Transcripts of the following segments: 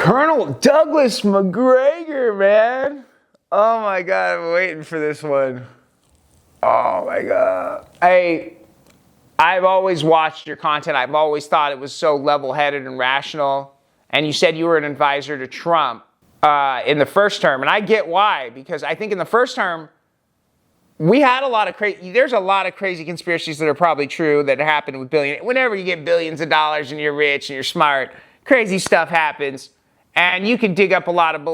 Colonel Douglas MacGregor, man. Oh my God, I'm waiting for this one. Oh my God. I've always watched your content. I've always thought it was so level-headed and rational. And you said you were an advisor to Trump in the first term. And I get why, because I think in the first term, we had a lot of there's a lot of crazy conspiracies that are probably true that happen with whenever you get billions of dollars and you're rich and you're smart, crazy stuff happens. And you can dig up a lot of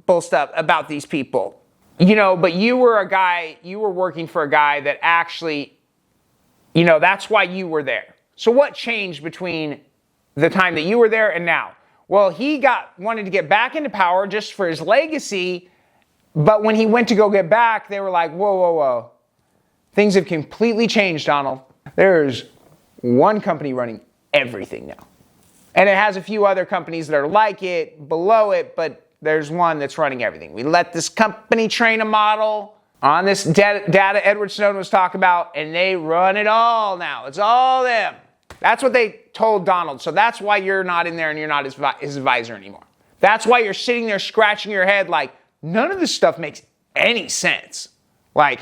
bull stuff about these people. You know, but you were working for a guy that actually, you know, that's why you were there. So what changed between the time that you were there and now? Well, he wanted to get back into power just for his legacy, but when he went to go get back, they were like, whoa, whoa, whoa. Things have completely changed, Donald. There's one company running everything now. And it has a few other companies that are like it, below it, but there's one that's running everything. We let this company train a model on this data Edward Snowden was talking about, and they run it all now. It's all them. That's what they told Donald. So that's why you're not in there and you're not his advisor anymore. That's why you're sitting there scratching your head like, none of this stuff makes any sense. Like,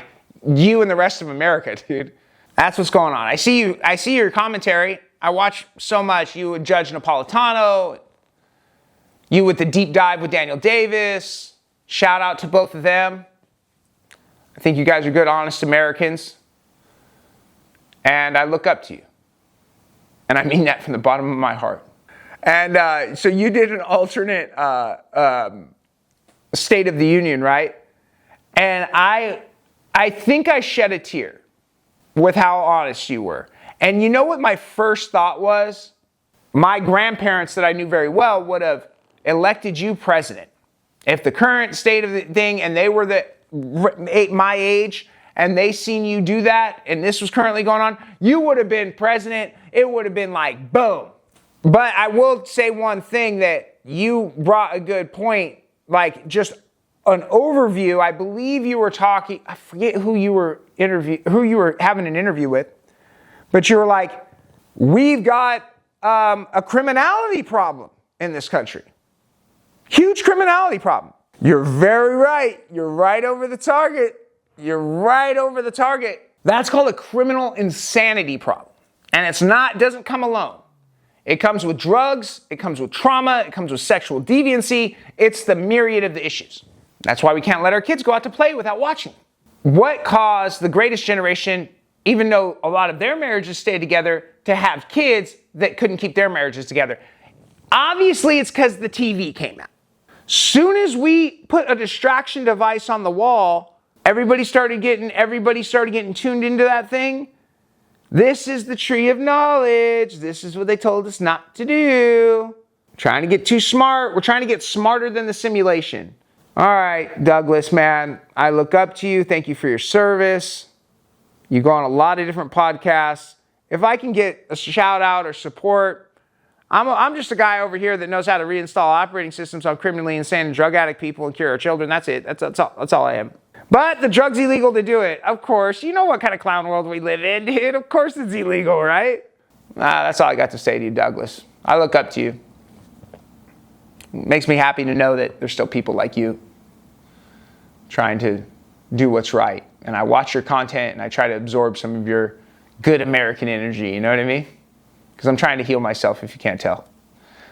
you and the rest of America, dude. That's what's going on. I see your commentary. I watch so much. You with Judge Napolitano. You with the deep dive with Daniel Davis. Shout out to both of them. I think you guys are good, honest Americans. And I look up to you. And I mean that from the bottom of my heart. And so you did an alternate State of the Union, right? And I think I shed a tear with how honest you were. And you know what my first thought was? My grandparents that I knew very well would have elected you president. If the current state of the thing, and they were my age, and they seen you do that, and this was currently going on, you would have been president. It would have been like, boom. But I will say one thing, that you brought a good point, like just an overview. I believe you were talking, I forget who you were having an interview with, but you were like, we've got a criminality problem in this country. Huge criminality problem. You're very right. You're right over the target. You're right over the target. That's called a criminal insanity problem. And it doesn't come alone. It comes with drugs. It comes with trauma. It comes with sexual deviancy. It's the myriad of the issues. That's why we can't let our kids go out to play without watching. What caused the greatest generation, even though a lot of their marriages stayed together, to have kids that couldn't keep their marriages together? Obviously, it's because the TV came out. Soon as we put a distraction device on the wall, everybody started getting tuned into that thing. This is the tree of knowledge. This is what they told us not to do. We're trying to get too smart. We're trying to get smarter than the simulation. All right, Douglas, man, I look up to you. Thank you for your service. You go on a lot of different podcasts. If I can get a shout out or support, I'm just a guy over here that knows how to reinstall operating systems on criminally insane and drug addict people and cure our children. That's it. That's all I am. But the drug's illegal to do it. Of course. You know what kind of clown world we live in, dude. Of course it's illegal, right? That's all I got to say to you, Douglas. I look up to you. It makes me happy to know that there's still people like you trying to do what's right. And I watch your content and I try to absorb some of your good American energy. You know what I mean? Because I'm trying to heal myself, if you can't tell.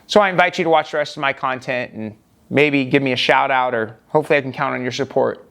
So I invite you to watch the rest of my content and maybe give me a shout out, or hopefully I can count on your support.